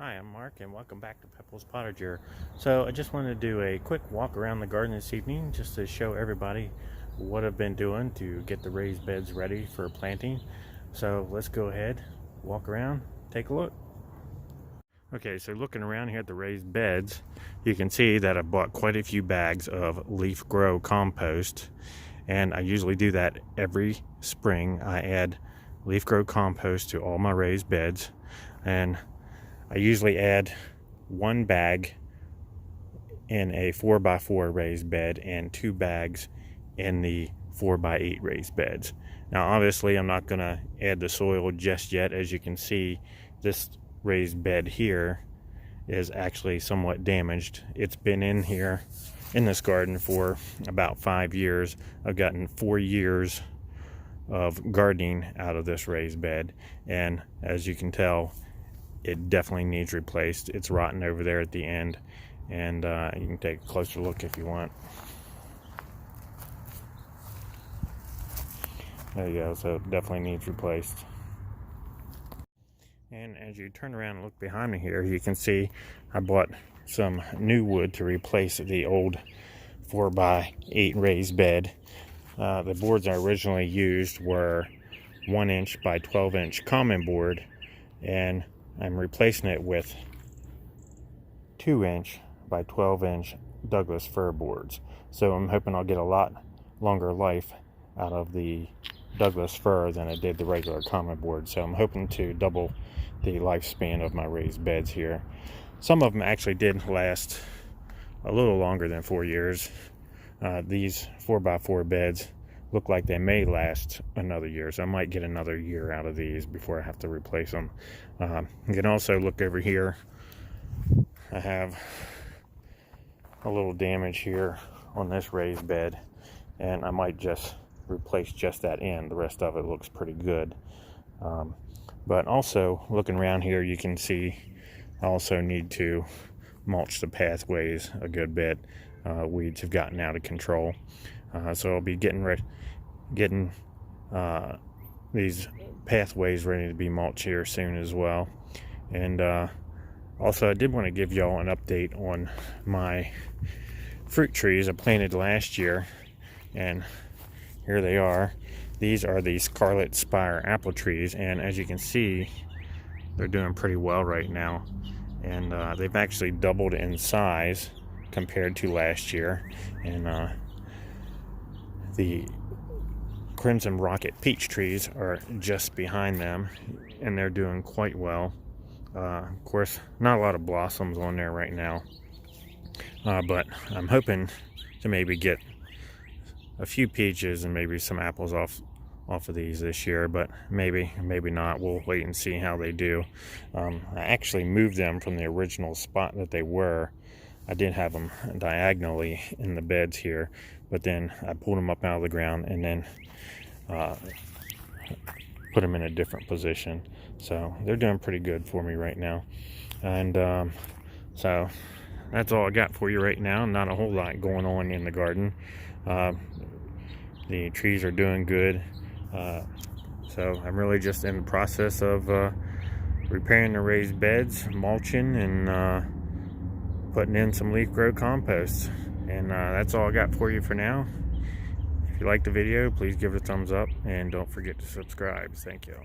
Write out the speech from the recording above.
Hi, I'm Mark and welcome back to Pepple's Potager. So I just wanted to do a quick walk around the garden this evening just to show everybody what I've been doing to get the raised beds ready for planting. So let's go ahead, walk around, take a look. Okay, so looking around here at the raised beds, you can see that I bought quite a few bags of leaf grow compost, and I usually do that every spring. I add leaf grow compost to all my raised beds, and I usually add one bag in a 4x4 raised bed and 2 bags in the 4x8 raised beds. Now obviously I'm not going to add the soil just yet. As you can see, this raised bed here is actually somewhat damaged. It's been in here in this garden for about 5 years. I've gotten 4 years of gardening out of this raised bed, and as you can tell, it definitely needs replaced. It's rotten over there at the end, and you can take a closer look if you want. There you go. So it definitely needs replaced. And as you turn around and look behind me here, you can see I bought some new wood to replace the old 4x8 raised bed. The boards I originally used were 1 inch by 12 inch common board, and I'm replacing it with 2 inch by 12 inch Douglas fir boards. So I'm hoping I'll get a lot longer life out of the Douglas fir than I did the regular common board. So I'm hoping to double the lifespan of my raised beds here. Some of them actually did last a little longer than 4 years. These 4x4 beds look like they may last another year, so I might get another year out of these before I have to replace them. You can also look over here. I have a little damage here on this raised bed, and I might just replace just that end. The rest of it looks pretty good. But also looking around here, you can see I also need to mulch the pathways a good bit. Weeds have gotten out of control, so I'll be getting these pathways ready to be mulched here soon as well. And also I did want to give y'all an update on my fruit trees I planted last year, and here they are. These are the Scarlet Spire apple trees, and as you can see, they're doing pretty well right now, and they've actually doubled in size compared to last year. And the Crimson Rocket peach trees are just behind them, and they're doing quite well. Of course, not a lot of blossoms on there right now, but I'm hoping to maybe get a few peaches and maybe some apples off of these this year, but maybe not. We'll wait and see how they do. I actually moved them from the original spot that they were. I did have them diagonally in the beds here, but then I pulled them up out of the ground and then put them in a different position. So they're doing pretty good for me right now. And so that's all I got for you right now. Not a whole lot going on in the garden. The trees are doing good. So I'm really just in the process of repairing the raised beds, mulching, and putting in some leaf grow compost. And that's all I got for you for now. If you liked the video, please give it a thumbs up and don't forget to subscribe. Thank you.